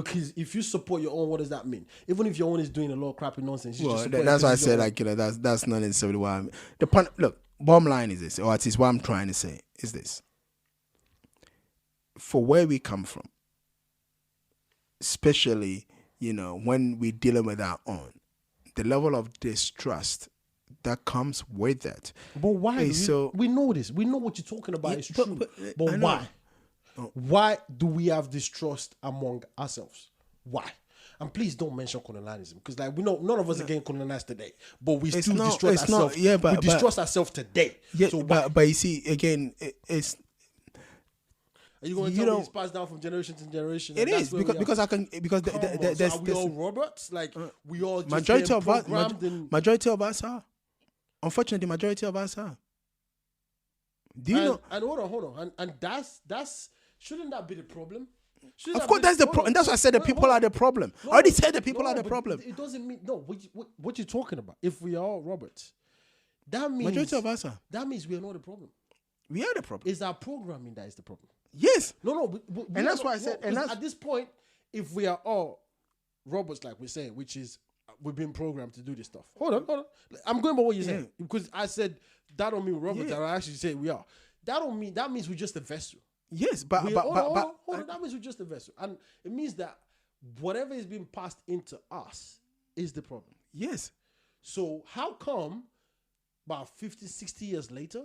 because if you support your own, what does that mean? Even if your own is doing a lot of crappy nonsense, you just that's why I said that's not necessarily why I'm. The point. Look, bottom line is this, or at least what I'm trying to say is this: for where we come from, especially when we're dealing with our own, the level of distrust that comes with that. But why? We know this. We know what you're talking about is true. But why? Why do we have distrust among ourselves? Why? And please don't mention colonialism, because we know none of us are getting colonized today, but we still distrust ourselves. We distrust ourselves today. Yeah, so but you see, again, it's. Are you going to tell me it's passed down from generation to generation? It is because are we all robots? We all just majority of us. Majority of us are. Unfortunately, majority of us are. Do you know? And hold on, and that's shouldn't that be the problem? Of course, that's the problem, and that's why I said the people are the problem. I already said the people are the problem. It doesn't mean what you're talking about. If we are all robots, that means majority of us are. That means we are not the problem. We are the problem. It's our programming that is the problem. Yes. No. And that's why I said. And at this point, if we are all robots, like we're saying, which is we've been programmed to do this stuff. Hold on. I'm going by what you're saying, because I said that don't mean robots. I actually say we are. That means we're just a vessel. Yes, but hold on. That means we're just a vessel, and it means that whatever is being passed into us is the problem. Yes. So how come about 50, 60 years later,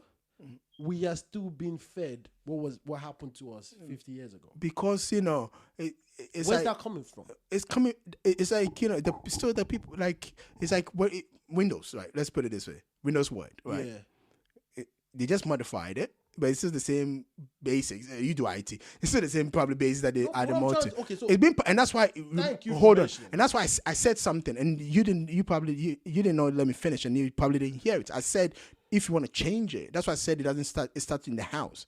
we are still being fed what happened to us 50 years ago? Because it's where's that coming from? It's coming. It's like still the people it's like Windows, right? Let's put it this way: Windows Word, right? Yeah. They just modified it. But it's still the same basics. You do IT. It's still the same probably basics that they add more to. Okay, so it's been, and that's why. Thank you. Hold on, and that's why I said something, and you didn't. You didn't know. Let me finish, and you probably didn't hear it. I said if you want to change it, that's why I said it doesn't start. It starts in the house,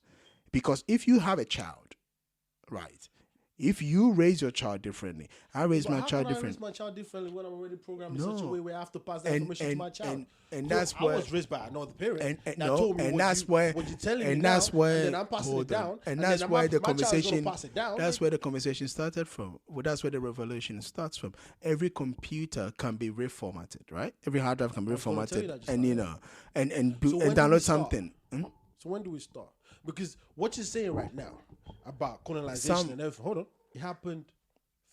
because if you have a child, right? If you raise your child differently, I raise my child differently. I raise my child differently when I'm already programmed in such a way where I have to pass that information to my child. And that's where I was raised by another parent that told me what you're telling me now, and then I'm passing it down. And that's why the conversation. That's where the conversation started from. Well, that's where the revolution starts from. Every computer can be reformatted, right? Every hard drive can be reformatted, and download something. So when do we start? Because what you're saying right now about colonization and everything, hold on, it happened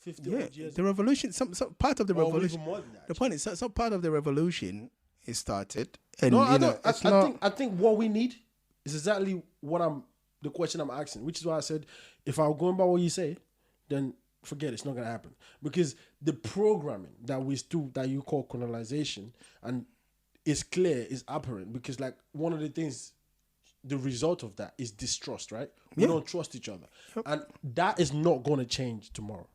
50 years ago. The revolution, some part of the revolution. Even more than that, the point is, some part of the revolution is started. And I think what we need is exactly the question I'm asking, which is why I said, if I'm going by what you say, then forget it, it's not going to happen. Because the programming that you call colonization, and it's clear, is apparent, because one of the things, the result of that is distrust, right? We don't trust each other. And that is not going to change tomorrow.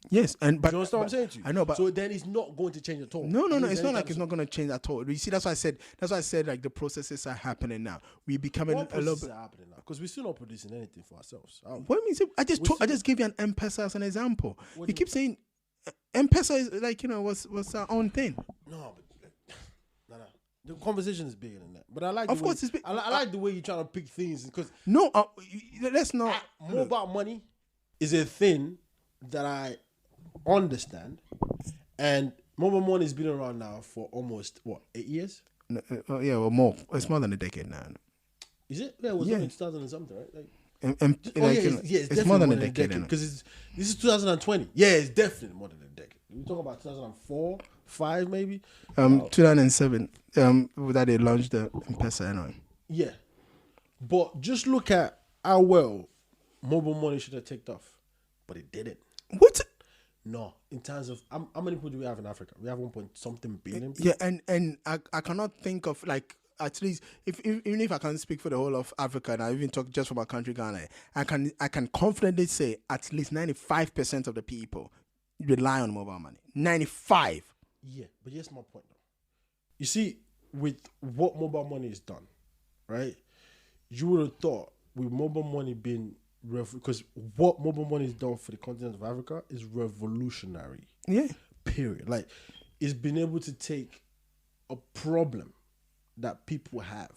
Yes, but you understand what I'm saying to you? I know, but so then it's not going to change at all. No. It's not like it's not going to change at all. You see, that's why I said the processes are happening now. We're becoming a little bit happening now, because we're still not producing anything for ourselves. What do you mean? I just gave you an M-Pesa as an example. You keep saying M-Pesa is was our own thing. No. The conversation is bigger than that, but I like. Of course, I like the way you're trying to pick things, because let's not. Mobile money is a thing that I understand, and mobile money has been around now for almost 8 years? More. It's more than a decade now. Is it? Yeah, it was only 2000 and something, right? It's more than a decade because this is 2020. Yeah, it's definitely more than a decade. We're talking about 2004, 5 maybe. 2007. That they launched the M-Pesa anyway. Yeah, but just look at how well mobile money should have taken off, but it didn't. What? No, in terms of how many people do we have in Africa? We have 1.something billion people. Yeah, and I cannot think of at least even if I can't speak for the whole of Africa, and I even talk just for my country, Ghana, I can confidently say at least 95% of the people rely on mobile money. 95. Yeah, but here's my point though. You see, with what mobile money is done, right? You would have thought with mobile money being because what mobile money has done for the continent of Africa is revolutionary. Yeah. Period. It's been able to take a problem that people have,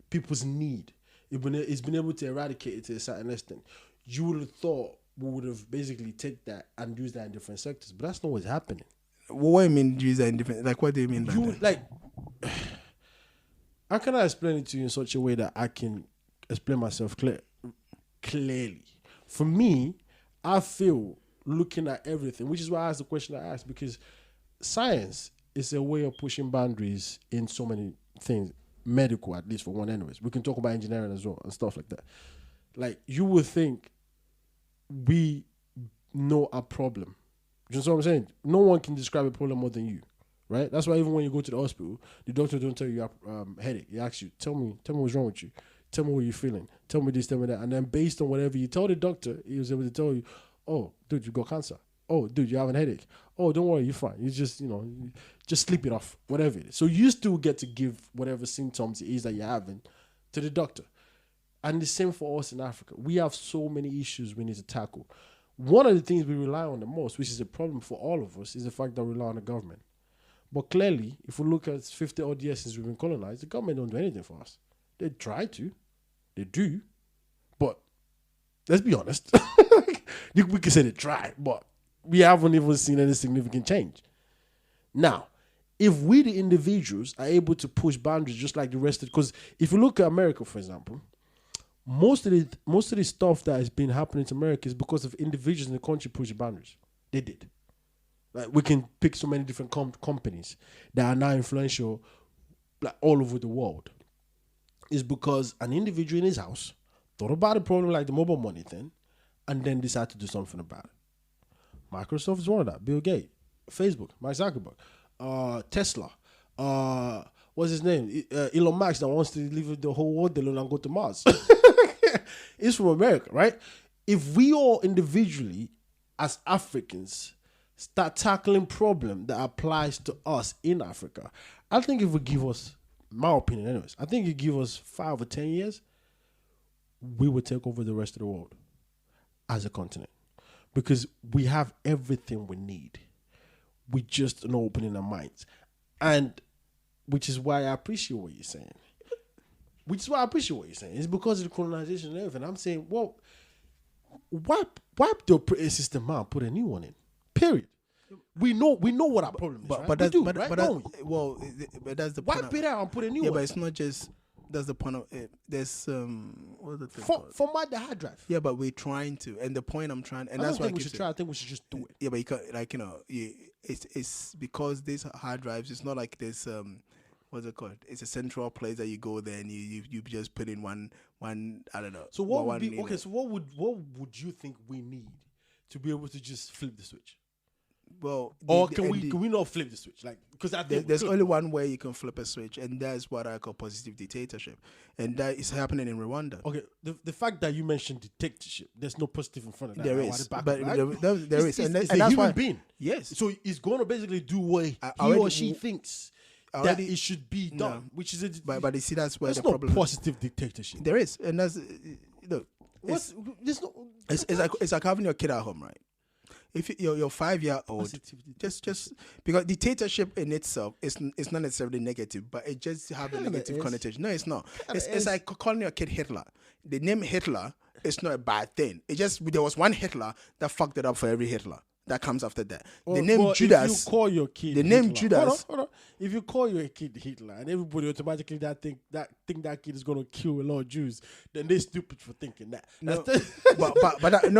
people's need. It's been able to eradicate it to a certain extent. You would have thought we would have basically take that and use that in different sectors. But that's not what's happening. What do you mean use that in different? Like, what do you mean by that? Like, how can I explain it to you in such a way that I can explain myself clearly? For me, I feel looking at everything, which is why I asked the question I asked, because science is a way of pushing boundaries in so many things, medical at least for one anyways. We can talk about engineering as well and stuff like that. Like, you would think we know a problem. You know what I'm saying? No one can describe a problem more than you, right? That's why even when you go to the hospital, the doctor don't tell you you have headache. He asks you, tell me what's wrong with you. Tell me what you're feeling. Tell me this, tell me that. And then based on whatever you tell the doctor, he was able to tell you, oh, dude, you got cancer. Oh, dude, you have a headache. Oh, don't worry, you're fine. You just, just sleep it off, whatever it is. So you still get to give whatever symptoms it is that you're having to the doctor. And the same for us in Africa. We have so many issues we need to tackle. One of the things we rely on the most, which is a problem for all of us, is the fact that we rely on the government. But clearly, if we look at 50 odd years since we've been colonized, the government don't do anything for us. They try to. They do. But let's be honest. We can say they try, but we haven't even seen any significant change. Now, if we, the individuals, are able to push boundaries just like the rest of, because if you look at America, for example, most of the stuff that has been happening to America is because of individuals in the country pushing boundaries. They did. Like, we can pick so many different companies that are now influential, like, all over the world. It's because an individual in his house thought about a problem like the mobile money thing, and then decided to do something about it. Microsoft is one of that. Bill Gates, Facebook, Mark Zuckerberg, Tesla. What's his name? Elon Musk, that wants to leave the whole world alone and go to Mars. It's from America, right? If we all individually, as Africans, start tackling problem that applies to us in Africa, I think if we give us, my opinion anyways, I think you give us 5 or 10 years, we will take over the rest of the world as a continent. Because we have everything we need. We just not opening our minds. And which is why I appreciate what you're saying. It's because of the colonization and everything. I'm saying, well, wipe the operating system out, put a new one in. Period. We know what our problem is. But that's the point. Wipe it out and put a new one. Yeah, but it's not just. That's the point of it. There's what's the thing? Format the hard drive. Yeah, but we're trying to, and the point I'm trying, and that's why we should try. I think we should just do it. Yeah, but you can't, it's because these hard drives. It's not like there's what's it called? It's a central place that you go there and you just put in one. I don't know. So what would be okay? So what would you think we need to be able to just flip the switch? Well, can we not flip the switch? Like, because there's only one way you can flip a switch, and that's what I call positive dictatorship, and that is happening in Rwanda. Okay, the fact that you mentioned dictatorship, there's no positive in front of that. There is, but there is, and that's a human being. Yes, so he's going to basically do what he or she thinks that it should be done, which is but you see that's where the problem. There's no positive dictatorship. There is, and that's it's like having your kid at home, right? If you're 5-year-old, just because dictatorship in itself is not necessarily negative, but it just have a negative connotation. No, it's not. It's like calling your kid Hitler. The name Hitler is not a bad thing. It just there was one Hitler that fucked it up for every Hitler that comes after that. The name Judas. If you call your kid the name Judas. Hold on. If you call your kid Hitler and everybody automatically think that kid is gonna kill a lot of Jews, then they're stupid for thinking that. No,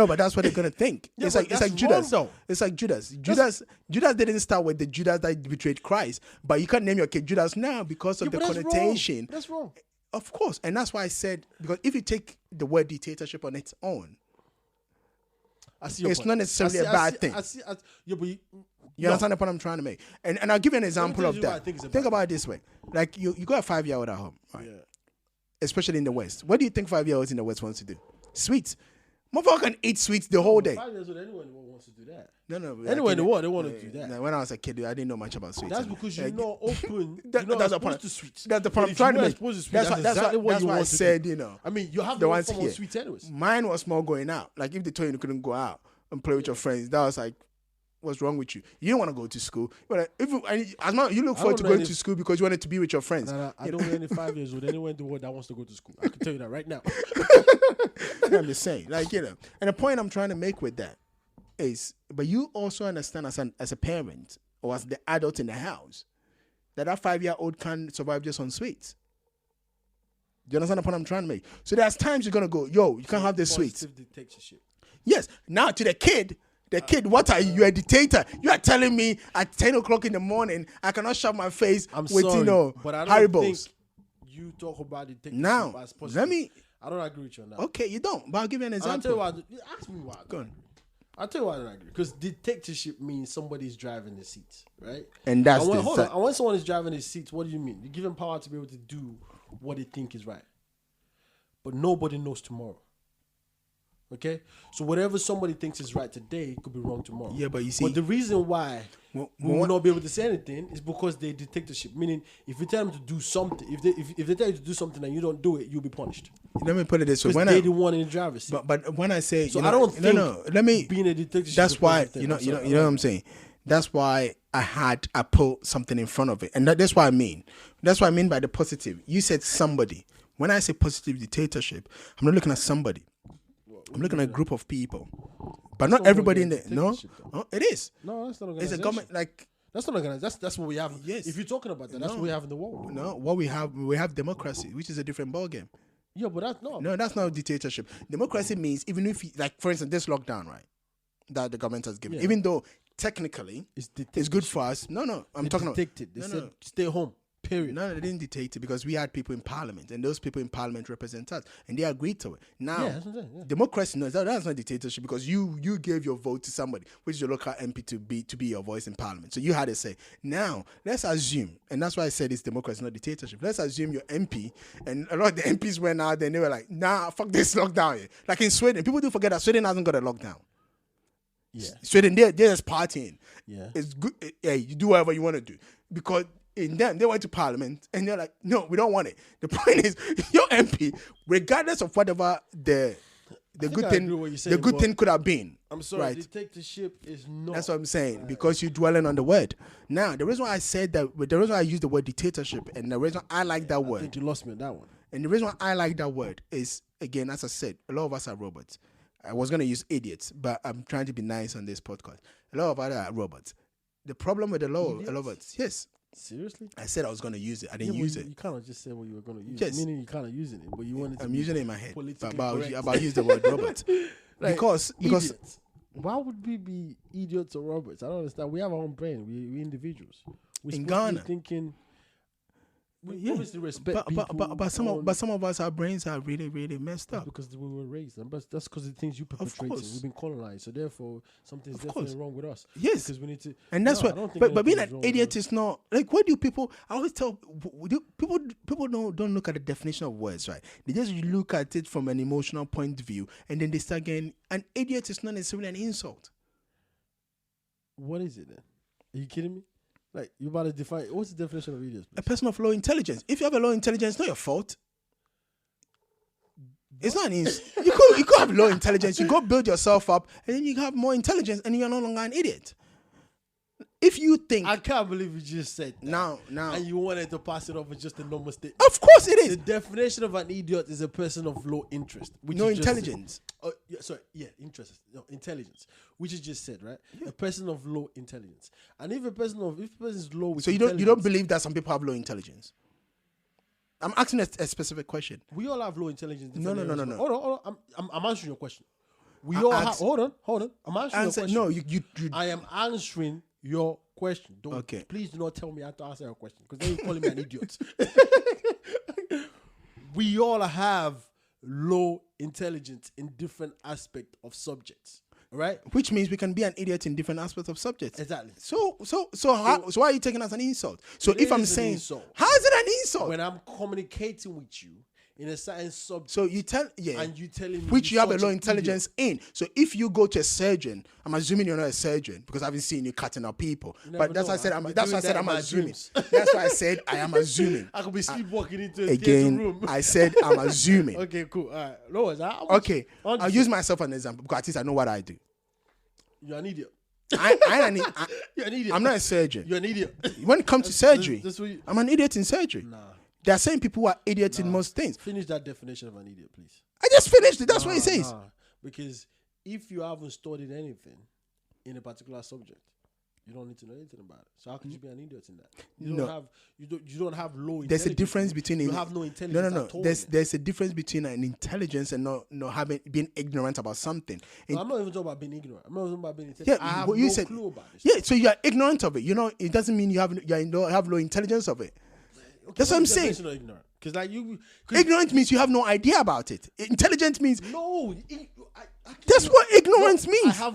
but that's what they're gonna think. Yeah, it's like Judas. Wrong, it's like Judas. Judas didn't start with the Judas that betrayed Christ, but you can't name your kid Judas now because of the connotation. Wrong. That's wrong. Of course, and that's why I said, because if you take the word dictatorship on its own, it's not necessarily a bad thing. You understand the point I'm trying to make? And I'll give you an example of that. Think about it this way. Like, you got a 5-year-old at home, right? Yeah. Especially in the West. What do you think 5-year-olds in the West wants to do? Sweets. Motherfucker can eat sweets the whole day. 5 years old, anyone wants to do that. No. Anyone in the world, they want to do that. No, when I was a kid, I didn't know much about sweets. That's because you're not open. That's the point. To sweets. That's the point I'm trying to make. That's exactly what you want I said, to do. I mean, you have the ones here. Sweets anyways. Mine was more going out. Like, if they told you couldn't go out and play with your friends, that was like, What's wrong with you? You don't want to go to school. But you look forward to going to school because you wanted to be with your friends. I don't know any 5 years old anyone in the world that wants to go to school. I can tell you that right now. I'm just saying, like, you know. And the point I'm trying to make with that is, but you also understand as a parent or as the adult in the house that 5-year-old can't survive just on sweets. Do you understand the point I'm trying to make? So there's times you're gonna go, yo, you can't have the sweets. Dictatorship. Yes. Now to the kid, what are you? You're a dictator. You are telling me at 10 o'clock in the morning I cannot shove my face with sorry, but I don't Haribos. think you talk about dictatorship now, as positive. I don't agree with you on that. Okay, you don't. But I'll give you an example. I'll tell you why. Ask me why. Go on. I'll tell you why I don't agree. Because dictatorship means somebody's driving the seat, right? And that's and when someone is driving the seat, what do you mean? You give them power to be able to do what they think is right. But nobody knows tomorrow. Okay? So whatever somebody thinks is right today could be wrong tomorrow. Yeah, but you see. But the reason why we will not be able to say anything is because they dictatorship. Meaning, if you tell them to do something, if they tell you to do something and you don't do it, you'll be punished. Let me put it this way: when they're the one in the driver's seat. But when I say, so I don't think let me being a dictatorship. That's why you know what I'm saying. That's why I put something in front of it, and that's what I mean. That's what I mean by the positive. You said somebody. When I say positive dictatorship, I'm not looking at somebody. I'm looking at a group of people, but not everybody in there. No, it is. No, that's not organization. It's a government like. That's not organization. That's what we have. Yes. If you're talking about that, that's what we have in the world. No, what we have democracy, which is a different ballgame. Yeah, but that's not. No, that's not dictatorship. Democracy means even if, like, for instance, this lockdown, right, that the government has given, even though technically it's good for us. No, I'm talking about. They said stay home. Period. No, they didn't dictate it because we had people in parliament, and those people in parliament represent us, and they agreed to it. Now, democracy, no, that's not dictatorship because you gave your vote to somebody, which is your local MP to be your voice in parliament. So you had a say. Now, let's assume, and that's why I said it's democracy, not dictatorship. Let's assume your MP, and a lot of the MPs went out there and they were like, nah, fuck this lockdown here. Like in Sweden, people do forget that Sweden hasn't got a lockdown. Yeah. Sweden, they're just partying. Yeah. It's good. Hey, you do whatever you want to do because. In them, they went to parliament and they're like, no, we don't want it. The point is, your MP, regardless of whatever the good thing could have been. I'm sorry, right? Dictatorship is not. That's what I'm saying, because you're dwelling on the word. Now, the reason why I said that, the reason why I use the word dictatorship, and the reason I like that word. I think you lost me on that one. And the reason why I like that word is, again, as I said, a lot of us are robots. I was going to use idiots, but I'm trying to be nice on this podcast. A lot of us are robots. The problem with a lot of us, yes. Seriously? I said I was going to use it. I didn't use it. You kind of just said what you were going to use. Yes. Meaning you kind of using it, but you wanted to. I'm using it in my head. About use the word robot. Like, because idiots. Why would we be idiots or robots? I don't understand. We have our own brain. We individuals. We're in Ghana thinking. We obviously respect but some of us, our brains are really, really messed up because we were raised, but that's because of the things you perpetrated. We've been colonized, so therefore something's definitely wrong with us. Yes, because we need to. And that's what. But being an idiot is not like. What do people? I always tell people don't look at the definition of words, right? They just look at it from an emotional point of view, and then they start getting. An idiot is not necessarily an insult. What is it then? Are you kidding me? Like, you about to define, what's the definition of idiot? A person of low intelligence. If you have a low intelligence, it's not your fault. It's not an insult. You could have low intelligence. You go build yourself up, and then you have more intelligence, and you're no longer an idiot. If you think... I can't believe you just said that. Now. And you wanted to pass it off as just a normal statement. Of course it is. The definition of an idiot is a person of low interest. No intelligence. Interest. No, intelligence. Which is just said, right? Yeah. A person of low intelligence. And if a person is low with intelligence... So you don't believe that some people have low intelligence? I'm asking a specific question. We all have low intelligence. No. Hold on. I'm answering your question. We all have... Hold on. I'm answering your question. No, you... I am answering your question. Okay. Please do not tell me I have to answer your question, because then you're calling me an idiot. We all have low intelligence in different aspects of subjects, right? Which means we can be an idiot in different aspects of subjects. Exactly. So why are you taking us an insult? So if I'm saying, how is it an insult? When I'm communicating with you in a certain subject. So you tell, and you telling me which you have a low intelligence in. So if you go to a surgeon, I'm assuming you're not a surgeon because I haven't seen you cutting up people. But that's why I said I'm assuming. That's why I said I am assuming. I could be sleepwalking into a again, room. I said I'm assuming. Okay, cool. All right. Okay, I'll use myself as an example because at least I know what I do. You're an idiot. You're an idiot. I'm not a surgeon. You're an idiot. When it comes to surgery, that's what I'm an idiot in surgery. Nah. There are certain people who are idiots in most things. Finish that definition of an idiot, please. I just finished it. That's what it says. Because if you haven't studied anything in a particular subject, you don't need to know anything about it. So how could you be an idiot in that? You don't have low intelligence. There's a difference between you have no intelligence. No. There's a difference between an intelligence and not being ignorant about something. I'm not even talking about being ignorant. I'm not talking about being intelligent. Yeah, I have you no said, clue about this. Yeah, so you are ignorant of it. You know, it doesn't mean you have low intelligence of it. Okay, that's what I'm saying. Ignorant. Because ignorant means you have no idea about it. Intelligent means no. that's what ignorance means. I have